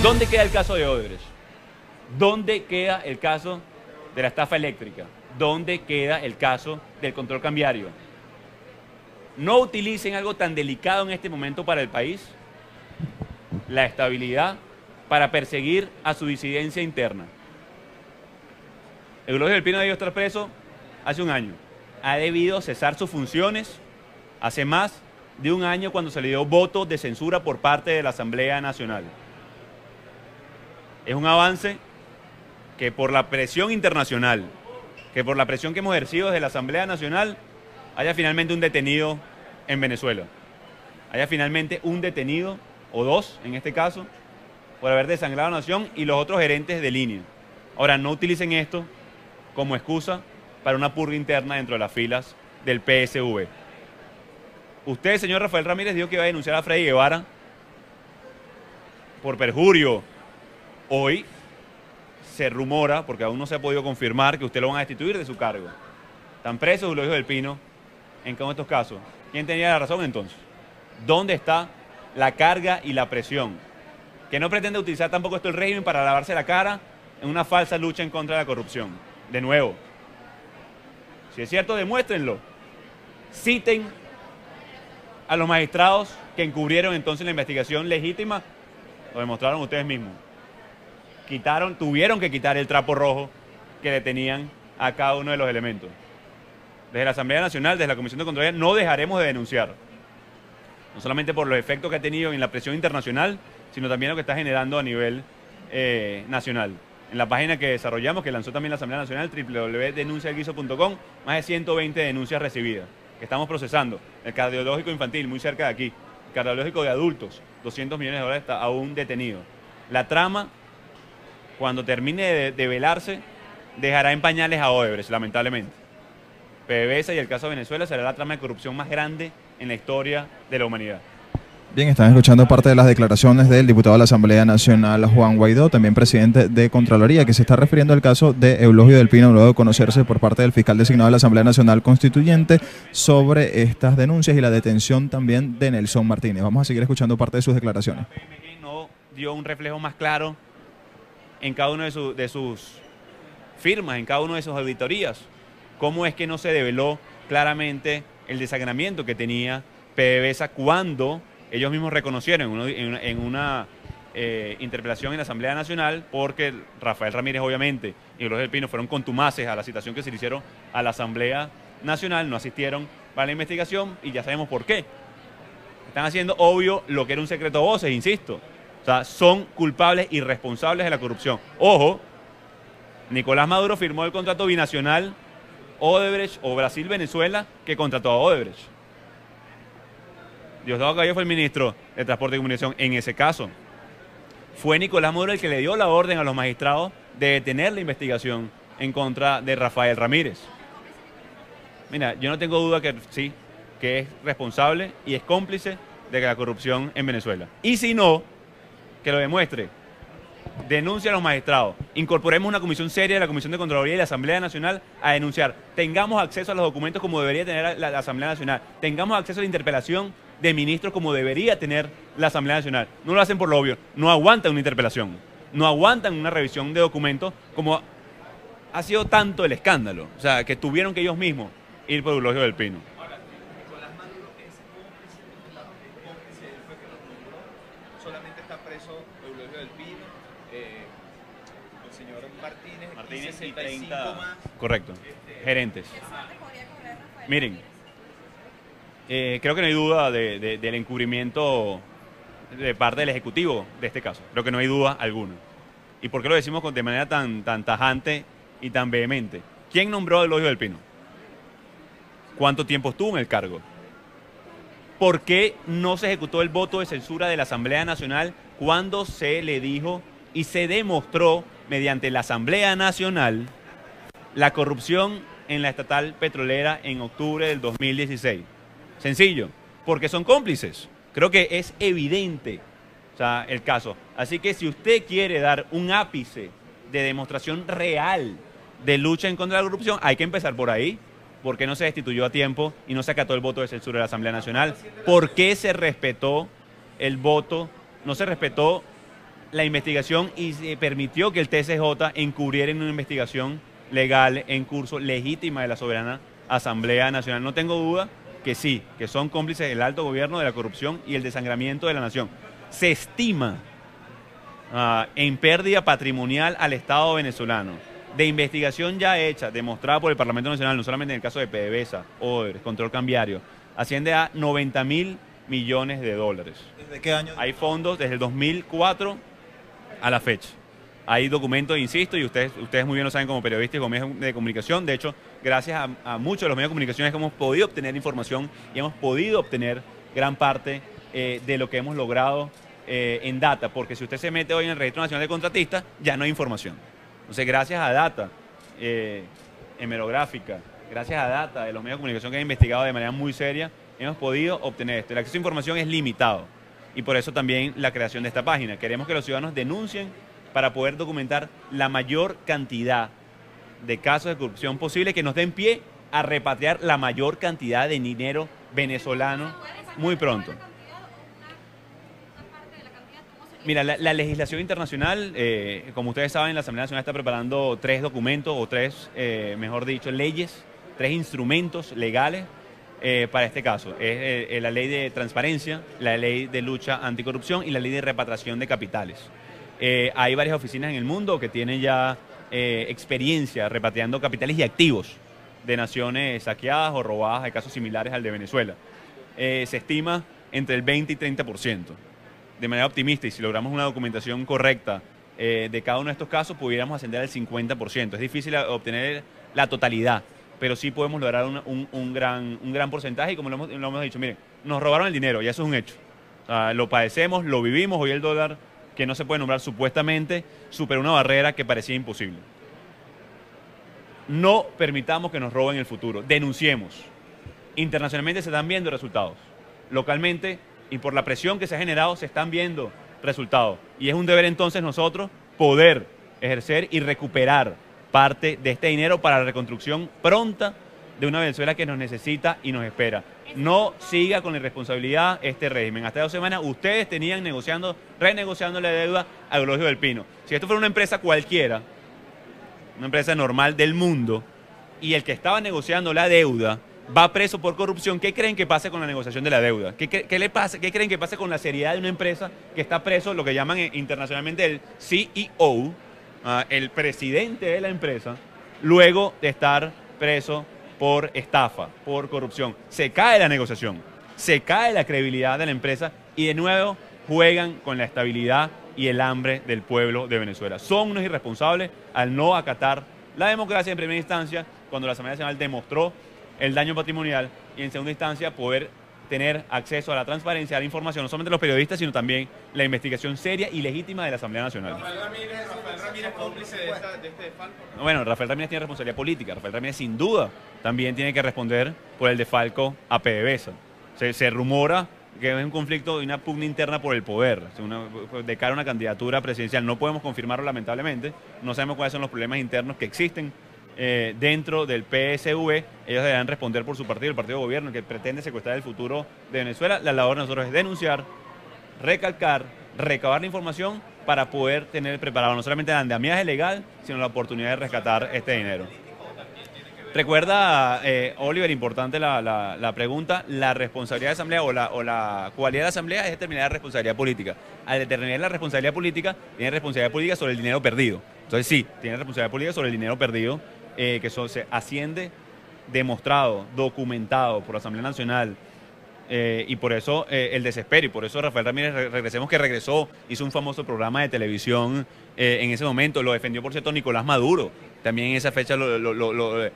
¿Dónde queda el caso de Odebrecht? ¿Dónde queda el caso de la estafa eléctrica? ¿Dónde queda el caso del control cambiario? No utilicen algo tan delicado en este momento para el país, la estabilidad, para perseguir a su disidencia interna. Eulogio del Pino debió estar preso hace un año. Ha debido cesar sus funciones hace más de un año cuando se le dio voto de censura por parte de la Asamblea Nacional. Es un avance que por la presión internacional, que por la presión que hemos ejercido desde la Asamblea Nacional, haya finalmente un detenido en Venezuela. Haya finalmente un detenido, o dos en este caso, por haber desangrado a la nación y los otros gerentes de línea. Ahora, no utilicen esto como excusa para una purga interna dentro de las filas del PSV. Usted, señor Rafael Ramírez, dijo que iba a denunciar a Freddy Guevara por perjurio. Hoy se rumora, porque aún no se ha podido confirmar, que usted lo van a destituir de su cargo. Están presos Eulogio del Pino en cada uno de estos casos. ¿Quién tenía la razón entonces? ¿Dónde está la carga y la presión? Que no pretende utilizar tampoco esto el régimen para lavarse la cara en una falsa lucha en contra de la corrupción. De nuevo, si es cierto, demuéstrenlo. Citen a los magistrados que encubrieron entonces la investigación legítima. Lo demostraron ustedes mismos. Tuvieron que quitar el trapo rojo que detenían a cada uno de los elementos. Desde la Asamblea Nacional, desde la Comisión de Contraloría, no dejaremos de denunciar. No solamente por los efectos que ha tenido en la presión internacional, sino también lo que está generando a nivel nacional. En la página que desarrollamos, que lanzó también la Asamblea Nacional, www.denuncialguiso.com, más de 120 denuncias recibidas, que estamos procesando. El cardiológico infantil, muy cerca de aquí. El cardiológico de adultos, 200 millones de dólares, está aún detenido. La trama, cuando termine de velarse, dejará en pañales a Odebrecht, lamentablemente. PDVSA y el caso de Venezuela será la trama de corrupción más grande en la historia de la humanidad. Bien, están escuchando parte de las declaraciones del diputado de la Asamblea Nacional, Juan Guaidó, también presidente de Contraloría, que se está refiriendo al caso de Eulogio del Pino, luego de conocerse por parte del fiscal designado de la Asamblea Nacional Constituyente sobre estas denuncias y la detención también de Nelson Martínez. Vamos a seguir escuchando parte de sus declaraciones. La PMG no dio un reflejo más claro en cada uno de sus firmas, en cada una de sus auditorías. ¿Cómo es que no se develó claramente el desangramiento que tenía PDVSA cuando ellos mismos reconocieron en una interpelación en la Asamblea Nacional, porque Rafael Ramírez obviamente y Eulogio del Pino fueron contumaces a la citación que se le hicieron a la Asamblea Nacional, no asistieron para la investigación y ya sabemos por qué. Están haciendo obvio lo que era un secreto a voces, insisto. O sea, son culpables y responsables de la corrupción. Ojo, Nicolás Maduro firmó el contrato binacional Odebrecht o Brasil-Venezuela que contrató a Odebrecht. Diosdado Cabello fue el ministro de Transporte y Comunicación en ese caso. Fue Nicolás Maduro el que le dio la orden a los magistrados de detener la investigación en contra de Rafael Ramírez. Mira, yo no tengo duda que sí, que es responsable y es cómplice de la corrupción en Venezuela. Y si no, que lo demuestre. Denuncia a los magistrados. Incorporemos una comisión seria de la Comisión de Contraloría y la Asamblea Nacional a denunciar. Tengamos acceso a los documentos como debería tener la Asamblea Nacional. Tengamos acceso a la interpelación de ministros como debería tener la Asamblea Nacional. No lo hacen por lo obvio. No aguantan una interpelación. No aguantan una revisión de documentos como ha sido tanto el escándalo. O sea, que tuvieron que ellos mismos ir por Eulogio del Pino. Solamente está preso Eulogio del Pino, el señor Martínez y 65 más. Correcto, gerentes. Miren, creo que no hay duda del encubrimiento de parte del Ejecutivo de este caso. Creo que no hay duda alguna. ¿Y por qué lo decimos de manera tan tajante y tan vehemente? ¿Quién nombró a Eulogio del Pino? ¿Cuánto tiempo estuvo en el cargo? ¿Por qué no se ejecutó el voto de censura de la Asamblea Nacional cuando se le dijo y se demostró mediante la Asamblea Nacional la corrupción en la estatal petrolera en octubre del 2016? Sencillo, porque son cómplices. Creo que es evidente, o sea, el caso. Así que si usted quiere dar un ápice de demostración real de lucha en contra de la corrupción, hay que empezar por ahí. ¿Por qué no se destituyó a tiempo y no se acató el voto de censura de la Asamblea Nacional? ¿Por qué se respetó el voto? No se respetó la investigación y se permitió que el TSJ encubriera en una investigación legal en curso legítima de la soberana Asamblea Nacional. No tengo duda que sí, que son cómplices del alto gobierno de la corrupción y el desangramiento de la nación. Se estima en pérdida patrimonial al Estado venezolano, de investigación ya hecha, demostrada por el Parlamento Nacional, no solamente en el caso de PDVSA, Odebrecht, control cambiario, asciende a 90.000 millones de dólares. ¿Desde qué año? Hay fondos desde el 2004 a la fecha. Hay documentos, insisto, y ustedes muy bien lo saben como periodistas y como medios de comunicación. De hecho, gracias a muchos de los medios de comunicación es que hemos podido obtener información y hemos podido obtener gran parte de lo que hemos logrado en data. Porque si usted se mete hoy en el Registro Nacional de Contratistas, ya no hay información. Entonces, gracias a data hemerográfica, gracias a data de los medios de comunicación que han investigado de manera muy seria, hemos podido obtener esto. El acceso a información es limitado y por eso también la creación de esta página. Queremos que los ciudadanos denuncien para poder documentar la mayor cantidad de casos de corrupción posible que nos den pie a repatriar la mayor cantidad de dinero venezolano muy pronto. Mira, la legislación internacional, como ustedes saben, la Asamblea Nacional está preparando 3 documentos o 3, mejor dicho, leyes, 3 instrumentos legales para este caso. Es la ley de transparencia, la ley de lucha anticorrupción y la ley de repatriación de capitales. Hay varias oficinas en el mundo que tienen ya experiencia repatriando capitales y activos de naciones saqueadas o robadas de casos similares al de Venezuela. Se estima entre el 20 y 30%. De manera optimista, y si logramos una documentación correcta de cada uno de estos casos, pudiéramos ascender al 50%. Es difícil obtener la totalidad, pero sí podemos lograr un gran porcentaje y como lo hemos dicho, miren, nos robaron el dinero y eso es un hecho. Lo padecemos, lo vivimos, hoy el dólar, que no se puede nombrar supuestamente, superó una barrera que parecía imposible. No permitamos que nos roben el futuro, denunciemos. Internacionalmente se están viendo resultados. Localmente, y por la presión que se ha generado, se están viendo resultados. Y es un deber entonces nosotros poder ejercer y recuperar parte de este dinero para la reconstrucción pronta de una Venezuela que nos necesita y nos espera. No siga con la irresponsabilidad este régimen. Hasta 2 semanas ustedes tenían renegociando la deuda a Eulogio del Pino. Si esto fuera una empresa cualquiera, una empresa normal del mundo, y el que estaba negociando la deuda va preso por corrupción, ¿qué creen que pase con la negociación de la deuda? ¿Qué le pasa? ¿Qué creen que pase con la seriedad de una empresa que está preso, lo que llaman internacionalmente el CEO, el presidente de la empresa, luego de estar preso por estafa, por corrupción? Se cae la negociación, se cae la credibilidad de la empresa y de nuevo juegan con la estabilidad y el hambre del pueblo de Venezuela. Son unos irresponsables al no acatar la democracia en primera instancia, cuando la Asamblea Nacional demostró el daño patrimonial y en segunda instancia poder tener acceso a la transparencia, a la información, no solamente los periodistas, sino también la investigación seria y legítima de la Asamblea Nacional. Rafael Ramírez cómplice de este desfalco. Bueno, Rafael Ramírez tiene responsabilidad política. Rafael Ramírez sin duda también tiene que responder por el desfalco a PDVSA. Se rumora que es un conflicto y una pugna interna por el poder, de cara a una candidatura presidencial. No podemos confirmarlo lamentablemente, no sabemos cuáles son los problemas internos que existen dentro del PSV. Ellos deberán responder por su partido, el partido de gobierno, que pretende secuestrar el futuro de Venezuela. La labor de nosotros es denunciar, recalcar, recabar la información para poder tener preparado no solamente el andamiaje legal, sino la oportunidad de rescatar este dinero. Recuerda, Oliver, importante la pregunta, la responsabilidad de Asamblea o la cualidad de la Asamblea es determinar la responsabilidad política. Al determinar la responsabilidad política, tiene responsabilidad política sobre el dinero perdido. Entonces sí, tiene responsabilidad política sobre el dinero perdido, que se asciende, demostrado, documentado por la Asamblea Nacional, y por eso el desespero, y por eso Rafael Ramírez, regresó, hizo un famoso programa de televisión en ese momento, lo defendió por cierto Nicolás Maduro, también en esa fecha lo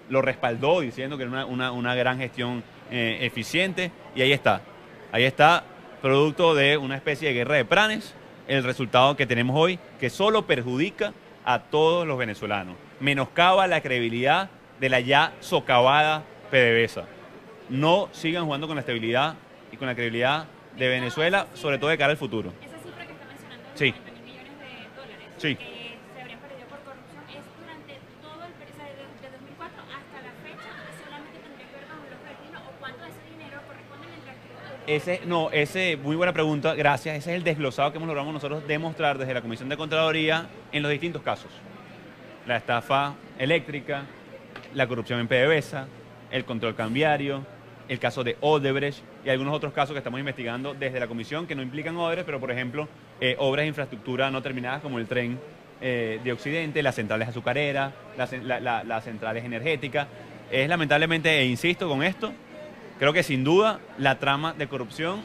respaldó diciendo que era una gran gestión eficiente, y ahí está, producto de una especie de guerra de pranes, el resultado que tenemos hoy, que solo perjudica a todos los venezolanos, menoscaba la credibilidad de la ya socavada PDVSA. No sigan jugando con la estabilidad y con la credibilidad de Venezuela, sobre todo de cara al futuro. Esa cifra que está mencionando, Sí. 90.000 millones de dólares, Sí. se habrían perdido por corrupción, es durante todo el periodo de 2004 hasta la fecha, solamente tendría que ver con los destinos o cuánto de ese dinero corresponde mientras estuvo Muy buena pregunta, gracias. Ese es el desglosado que hemos logrado nosotros demostrar desde la Comisión de Contraloría en los distintos casos. La estafa eléctrica, la corrupción en PDVSA, el control cambiario, el caso de Odebrecht y algunos otros casos que estamos investigando desde la Comisión que no implican Odebrecht, pero por ejemplo, obras de infraestructura no terminadas como el tren de Occidente, las centrales azucareras, las centrales energéticas. Es lamentablemente, e insisto con esto, creo que sin duda la trama de corrupción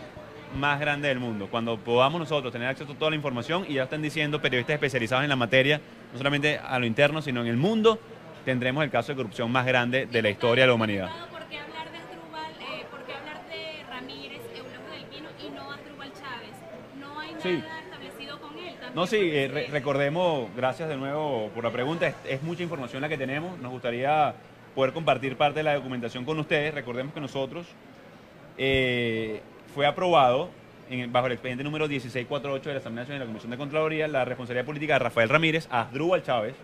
más grande del mundo. Cuando podamos nosotros tener acceso a toda la información, y ya están diciendo periodistas especializados en la materia, no solamente a lo interno, sino en el mundo, tendremos el caso de corrupción más grande de la historia de la humanidad. ¿Por qué hablar de Asdrúbal, por qué hablar de Ramírez, Eulogio del Pino y no Asdrúbal Chávez? No hay nada establecido con él. No, sí, recordemos, gracias de nuevo por la pregunta, es mucha información la que tenemos, nos gustaría poder compartir parte de la documentación con ustedes. Recordemos que nosotros fue aprobado bajo el expediente número 1648 de la Asamblea Nacional de la Comisión de Contraloría la responsabilidad política de Rafael Ramírez a Asdrúbal Chávez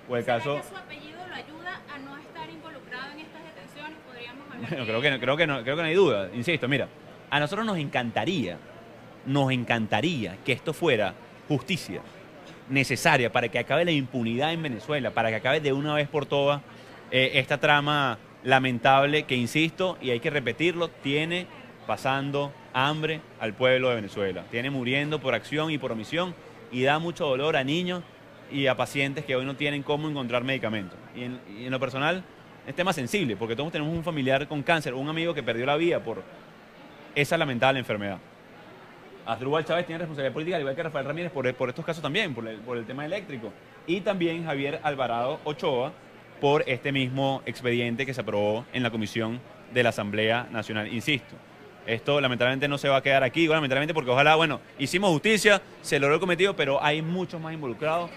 por el caso. ¿Será que su apellido lo ayuda a no estar involucrado en estas detenciones? Podríamos hablar Bueno, de creo que no hay duda. Insisto, mira, a nosotros nos encantaría que esto fuera justicia necesaria para que acabe la impunidad en Venezuela, para que acabe de una vez por todas esta trama lamentable que, insisto, y hay que repetirlo, tiene pasando hambre al pueblo de Venezuela, tiene muriendo por acción y por omisión, y da mucho dolor a niños y a pacientes que hoy no tienen cómo encontrar medicamentos. Y en lo personal es tema sensible, porque todos tenemos un familiar con cáncer, un amigo que perdió la vida por esa lamentable enfermedad. Asdrúbal Chávez tiene responsabilidad política, al igual que Rafael Ramírez, por estos casos también, por el tema eléctrico. Y también Javier Alvarado Ochoa, por este mismo expediente que se aprobó en la Comisión de la Asamblea Nacional. Insisto, esto lamentablemente no se va a quedar aquí, bueno, lamentablemente porque ojalá, bueno, hicimos justicia, se logró el cometido, pero hay muchos más involucrados,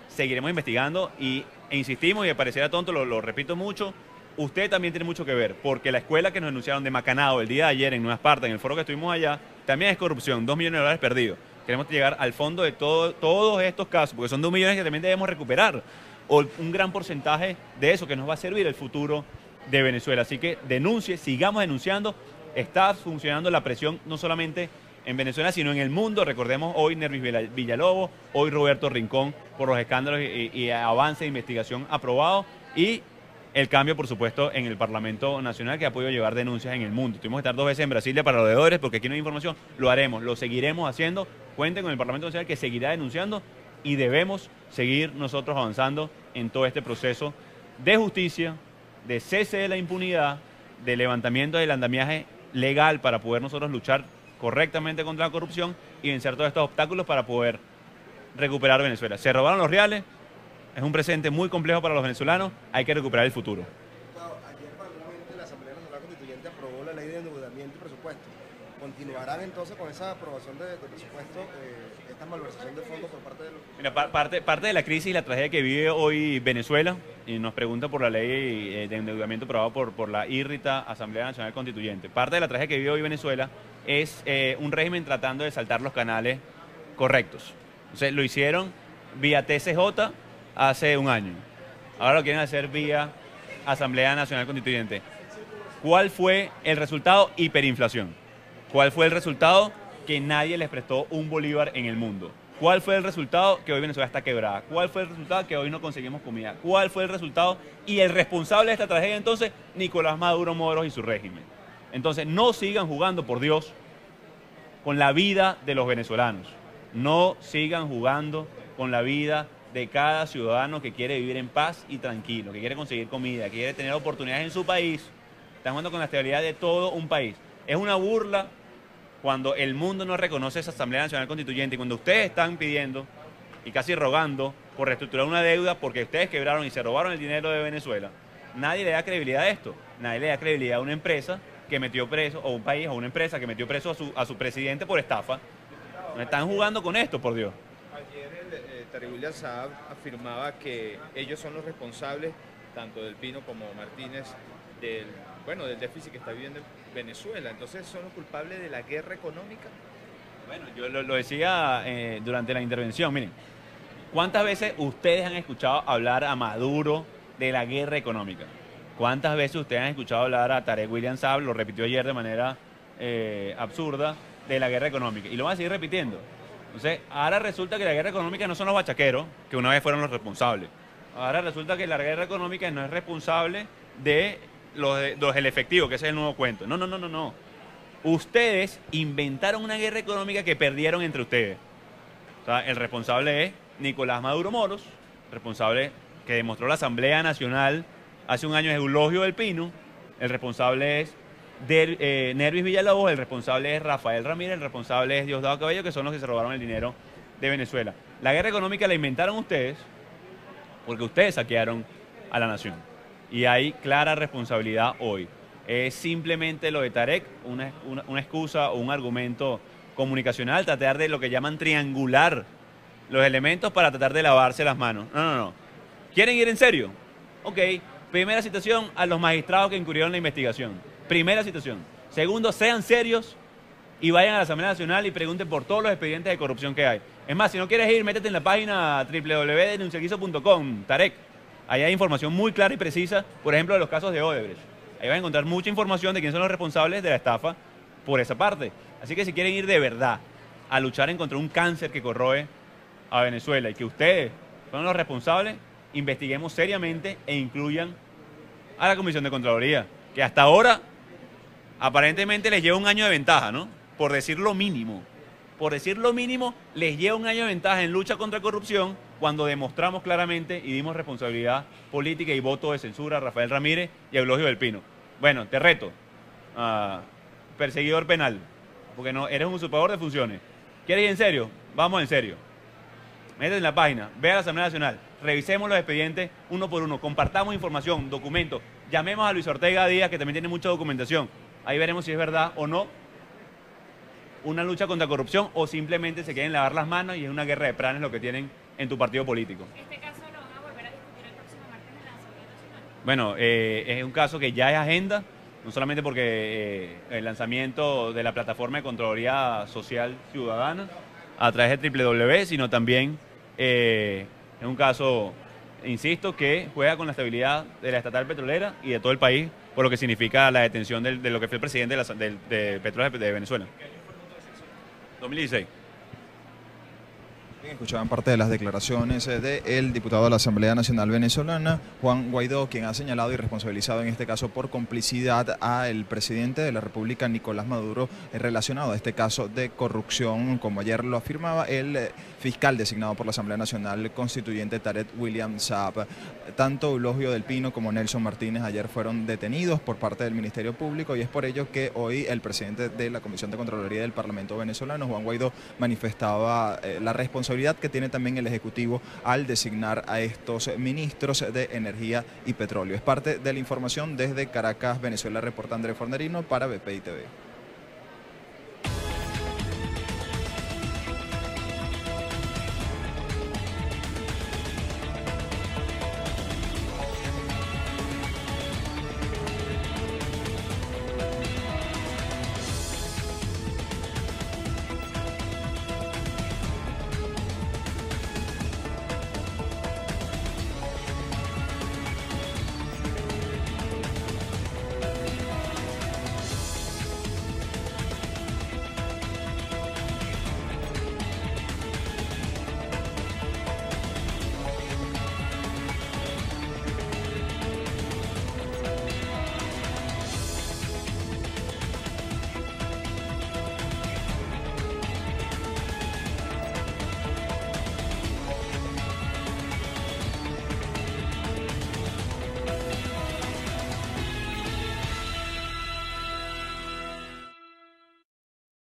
seguiremos investigando e insistimos, y me pareciera tonto, lo repito mucho, usted también tiene mucho que ver, porque la escuela que nos denunciaron de Macanao el día de ayer en Nueva Esparta, en el foro que estuvimos allá, también es corrupción, $2 millones perdidos. Queremos llegar al fondo de todos estos casos, porque son 2 millones que también debemos recuperar, o un gran porcentaje de eso que nos va a servir el futuro de Venezuela. Así que denuncie, sigamos denunciando. Está funcionando la presión no solamente en Venezuela, sino en el mundo. Recordemos hoy Nervis Villalobos, hoy Roberto Rincón por los escándalos y avance de investigación aprobado, y el cambio, por supuesto, en el Parlamento Nacional, que ha podido llevar denuncias en el mundo. Tuvimos que estar 2 veces en Brasilia para los deudores, porque aquí no hay información. Lo haremos, lo seguiremos haciendo. Cuenten con el Parlamento Nacional, que seguirá denunciando, y debemos seguir nosotros avanzando en todo este proceso de justicia, de cese de la impunidad, de levantamiento del andamiaje legal para poder nosotros luchar correctamente contra la corrupción y vencer todos estos obstáculos para poder recuperar Venezuela. Se robaron los reales, es un presente muy complejo para los venezolanos, hay que recuperar el futuro. Ayer paralelamente la Asamblea Nacional Constituyente aprobó la ley de endeudamiento y presupuesto. ¿Continuarán entonces con esa aprobación de presupuesto, esta malversación de fondos por parte de los... Mira, parte de la crisis y la tragedia que vive hoy Venezuela, y nos pregunta por la ley de endeudamiento aprobada por la írrita Asamblea Nacional Constituyente, parte de la tragedia que vive hoy Venezuela es un régimen tratando de saltar los canales correctos. Entonces lo hicieron vía TCJ hace un año, ahora lo quieren hacer vía Asamblea Nacional Constituyente. ¿Cuál fue el resultado? Hiperinflación. ¿Cuál fue el resultado? Que nadie les prestó un bolívar en el mundo. ¿Cuál fue el resultado? Que hoy Venezuela está quebrada. ¿Cuál fue el resultado? Que hoy no conseguimos comida. ¿Cuál fue el resultado? Y el responsable de esta tragedia entonces, Nicolás Maduro Moros y su régimen. Entonces no sigan jugando, por Dios, con la vida de los venezolanos. No sigan jugando con la vida de cada ciudadano que quiere vivir en paz y tranquilo, que quiere conseguir comida, que quiere tener oportunidades en su país. Están jugando con la estabilidad de todo un país. Es una burla cuando el mundo no reconoce esa Asamblea Nacional Constituyente, y cuando ustedes están pidiendo y casi rogando por reestructurar una deuda porque ustedes quebraron y se robaron el dinero de Venezuela, nadie le da credibilidad a esto. Nadie le da credibilidad a una empresa que metió preso, o un país o una empresa que metió preso a su presidente por estafa. No están jugando con esto, por Dios. Ayer Tarek William Saab afirmaba que ellos son los responsables, tanto del Pino como Martínez, del déficit que está viviendo Venezuela. Entonces, ¿son los culpables de la guerra económica? Bueno, yo lo decía durante la intervención. Miren, ¿cuántas veces ustedes han escuchado hablar a Maduro de la guerra económica? ¿Cuántas veces ustedes han escuchado hablar a Tarek William Saab? Lo repitió ayer de manera absurda de la guerra económica. Y lo van a seguir repitiendo. Entonces, ahora resulta que la guerra económica no son los bachaqueros, que una vez fueron los responsables. Ahora resulta que la guerra económica no es responsable de el efectivo, que ese es el nuevo cuento. No, no, no, no, no. Ustedes inventaron una guerra económica que perdieron entre ustedes. O sea, el responsable es Nicolás Maduro Moros, responsable que demostró la Asamblea Nacional hace un año es Eulogio del Pino, el responsable es Nervis Villalobos, el responsable es Rafael Ramírez, el responsable es Diosdado Cabello, que son los que se robaron el dinero de Venezuela. La guerra económica la inventaron ustedes porque ustedes saquearon a la nación. Y hay clara responsabilidad hoy. Es simplemente lo de Tarek, una excusa o un argumento comunicacional, tratar de lo que llaman triangular los elementos para tratar de lavarse las manos. No, no, no. ¿Quieren ir en serio? Ok. Primera citación a los magistrados que incurrieron en la investigación. Primera citación. Segundo, sean serios y vayan a la Asamblea Nacional y pregunten por todos los expedientes de corrupción que hay. Es más, si no quieres ir, métete en la página www.denunciaquiso.com, Tarek. Ahí hay información muy clara y precisa, por ejemplo, de los casos de Odebrecht. Ahí vas a encontrar mucha información de quiénes son los responsables de la estafa por esa parte. Así que si quieren ir de verdad a luchar en contra de un cáncer que corroe a Venezuela y que ustedes son los responsables, investiguemos seriamente e incluyan a la Comisión de Contraloría, que hasta ahora aparentemente les lleva un año de ventaja, ¿no? Por decir lo mínimo. Por decir lo mínimo, les lleva un año de ventaja en lucha contra corrupción cuando demostramos claramente y dimos responsabilidad política y voto de censura a Rafael Ramírez y a Eulogio del Pino. Bueno, te reto, perseguidor penal, porque no eres un usurpador de funciones. ¿Quieres ir en serio? Vamos en serio. Métete en la página, ve a la Asamblea Nacional, revisemos los expedientes uno por uno, compartamos información, documentos, llamemos a Luis Ortega Díaz, que también tiene mucha documentación. Ahí veremos si es verdad o no una lucha contra corrupción o simplemente se quieren lavar las manos y es una guerra de planes lo que tienen en tu partido político. ¿Este caso lo van a volver a discutir el próximo martes en la Asamblea Nacional? Bueno, es un caso que ya es agenda, no solamente porque el lanzamiento de la plataforma de Contraloría Social Ciudadana a través de www, sino también es un caso, insisto, que juega con la estabilidad de la estatal petrolera y de todo el país, por lo que significa la detención de lo que fue el presidente de Petróleos de Venezuela. 2016. Bien, escuchaban parte de las declaraciones del diputado de la Asamblea Nacional Venezolana, Juan Guaidó, quien ha señalado y responsabilizado en este caso por complicidad al presidente de la República, Nicolás Maduro, relacionado a este caso de corrupción, como ayer lo afirmaba el fiscal designado por la Asamblea Nacional Constituyente, Tarek William Saab. Tanto Eulogio del Pino como Nelson Martínez ayer fueron detenidos por parte del Ministerio Público y es por ello que hoy el presidente de la Comisión de Contraloría del Parlamento venezolano, Juan Guaidó, manifestaba la responsabilidad que tiene también el Ejecutivo al designar a estos ministros de Energía y Petróleo. Es parte de la información desde Caracas, Venezuela, reporta Andrés Fornerino para BPI TV.